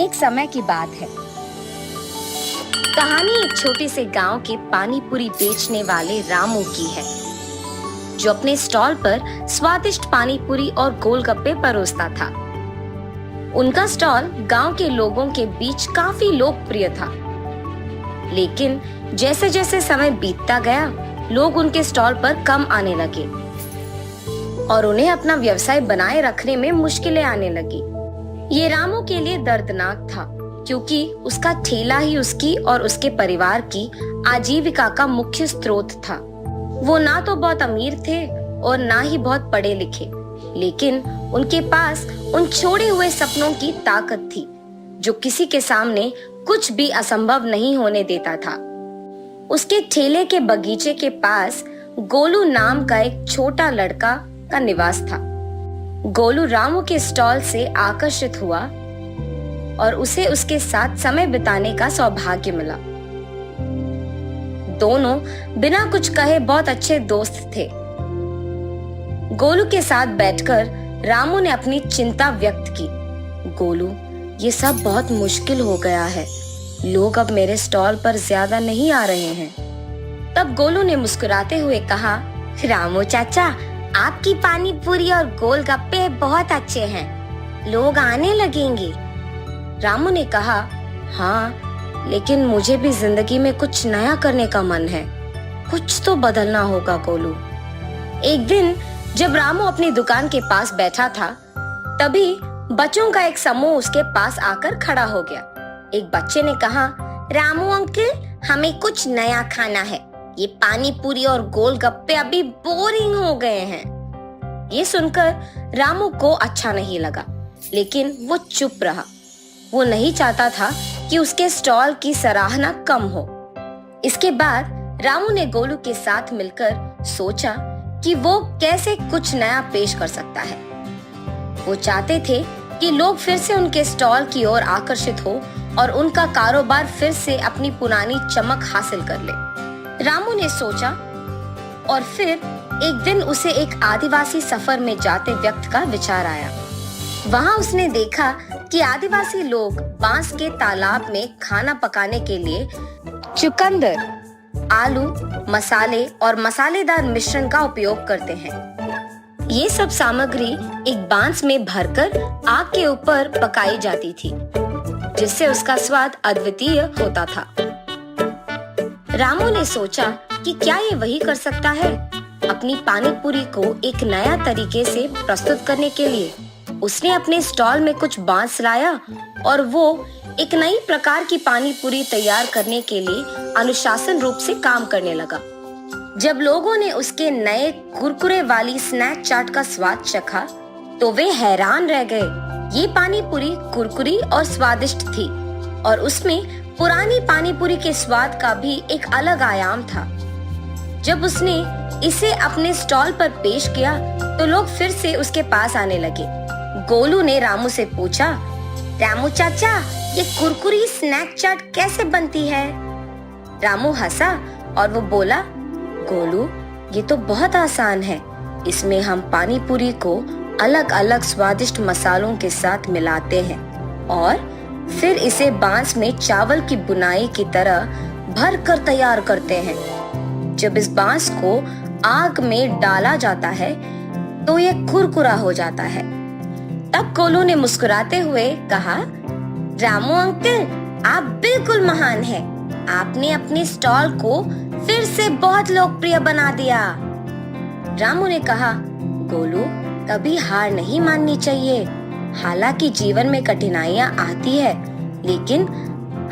एक समय की बात है। कहानी एक छोटे से गांव के पानी पूरी बेचने वाले रामू की है, जो अपने स्टॉल पर स्वादिष्ट पानी पूरी और गोलगप्पे परोसता था। उनका स्टॉल गांव के लोगों के बीच काफी लोकप्रिय था, लेकिन जैसे जैसे समय बीतता गया, लोग उनके स्टॉल पर कम आने लगे और उन्हें अपना व्यवसाय बनाए रखने में मुश्किलें आने लगी। ये रामू के लिए दर्दनाक था, क्योंकि उसका ठेला ही उसकी और उसके परिवार की आजीविका का मुख्य स्रोत था। वो ना तो बहुत अमीर थे और ना ही बहुत पढ़े लिखे, लेकिन उनके पास उन छोड़े हुए सपनों की ताकत थी, जो किसी के सामने कुछ भी असंभव नहीं होने देता था। उसके ठेले के बगीचे के पास गोलू नाम का एक छोटा लड़का का निवास था। गोलू रामू के स्टॉल से आकर्षित हुआ और उसे उसके साथ समय बिताने का सौभाग्य मिला। दोनों बिना कुछ कहे बहुत अच्छे दोस्त थे। गोलू के साथ बैठकर रामू ने अपनी चिंता व्यक्त की। गोलू, ये सब बहुत मुश्किल हो गया है। लोग अब मेरे स्टॉल पर ज्यादा नहीं आ रहे हैं। तब गोलू ने मुस्कुराते हुए कहा, रामू चाचा, आपकी पानी पूरी और गोलगप्पे बहुत अच्छे हैं, लोग आने लगेंगे। रामू ने कहा, हाँ, लेकिन मुझे भी जिंदगी में कुछ नया करने का मन है। कुछ तो बदलना होगा गोलू। एक दिन जब रामू अपनी दुकान के पास बैठा था, तभी बच्चों का एक समूह उसके पास आकर खड़ा हो गया। एक बच्चे ने कहा, रामू अंकल, हमें कुछ नया खाना है। ये पानी पूरी और गोलगप्पे अभी बोरिंग हो गए हैं। ये सुनकर रामू को अच्छा नहीं लगा, लेकिन वो चुप रहा। वो नहीं चाहता था कि उसके स्टॉल की सराहना कम हो। इसके बाद रामू ने गोलू के साथ मिलकर सोचा कि वो कैसे कुछ नया पेश कर सकता है। वो चाहते थे कि लोग फिर से उनके स्टॉल की ओर आकर्षित हो और उनका कारोबार फिर से अपनी पुरानी चमक हासिल कर ले। रामू ने सोचा और फिर एक दिन उसे एक आदिवासी सफर में जाते व्यक्ति का विचार आया। वहाँ उसने देखा कि आदिवासी लोग बांस के तालाब में खाना पकाने के लिए चुकंदर, आलू, मसाले और मसालेदार मिश्रण का उपयोग करते हैं। ये सब सामग्री एक बांस में भरकर आग के ऊपर पकाई जाती थी, जिससे उसका स्वाद अद्वितीय होता था। रामू ने सोचा कि क्या ये वही कर सकता है। अपनी पानी पूरी को एक नया तरीके से प्रस्तुत करने के लिए उसने अपने स्टॉल में कुछ बांस लाया और वो एक नई प्रकार की पानी पूरी तैयार करने के लिए अनुशासन रूप से काम करने लगा। जब लोगों ने उसके नए कुरकुरे वाली स्नैक चाट का स्वाद चखा, तो वे हैरान रह गए। ये पानी पूरी कुरकुरी और स्वादिष्ट थी और उसमें पुरानी पानी पूरी के स्वाद का भी एक अलग आयाम था। जब उसने इसे अपने स्टॉल पर पेश किया, तो लोग फिर से उसके पास आने लगे। गोलू ने रामू से पूछा, रामू चाचा, ये कुरकुरी स्नैक चाट कैसे बनती है? रामू हंसा और वो बोला, गोलू, ये तो बहुत आसान है। इसमें हम पानी पूरी को अलग अलग स्वादिष्ट मसालों के साथ मिलाते हैं और फिर इसे बांस में चावल की बुनाई की तरह भर कर तैयार करते हैं। जब इस बांस को आग में डाला जाता है, तो ये कुरकुरा हो जाता है। तब गोलू ने मुस्कुराते हुए कहा, रामू अंकल, आप बिल्कुल महान हैं। आपने अपने स्टॉल को फिर से बहुत लोकप्रिय बना दिया। रामू ने कहा, गोलू, कभी हार नहीं माननी चाहिए। हालांकि जीवन में कठिनाइयां आती है, लेकिन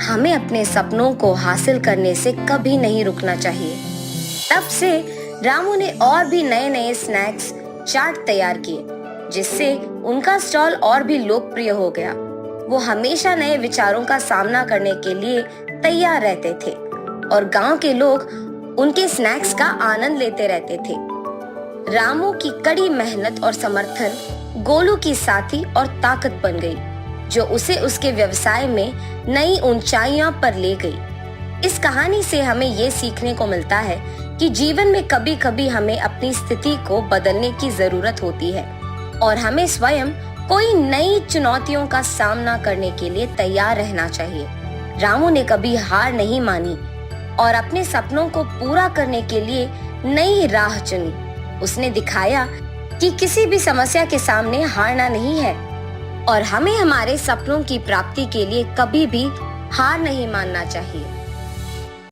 हमें अपने सपनों को हासिल करने से कभी नहीं रुकना चाहिए। तब से रामू ने और भी नए नए स्नैक्स चाट तैयार किए, जिससे उनका स्टॉल और भी लोकप्रिय हो गया। वो हमेशा नए विचारों का सामना करने के लिए तैयार रहते थे और गांव के लोग उनके स्नैक्स का आनंद लेते रहते थे। रामू की कड़ी मेहनत और समर्थन गोलू की साथी और ताकत बन गई, जो उसे उसके व्यवसाय में नई ऊंचाइयों पर ले गई। इस कहानी से हमें ये सीखने को मिलता है कि जीवन में कभी कभी हमें अपनी स्थिति को बदलने की जरूरत होती है और हमें स्वयं कोई नई चुनौतियों का सामना करने के लिए तैयार रहना चाहिए। रामू ने कभी हार नहीं मानी और अपने सपनों को पूरा करने के लिए नई राह चुनी। उसने दिखाया कि किसी भी समस्या के सामने हारना नहीं है और हमें हमारे सपनों की प्राप्ति के लिए कभी भी हार नहीं मानना चाहिए।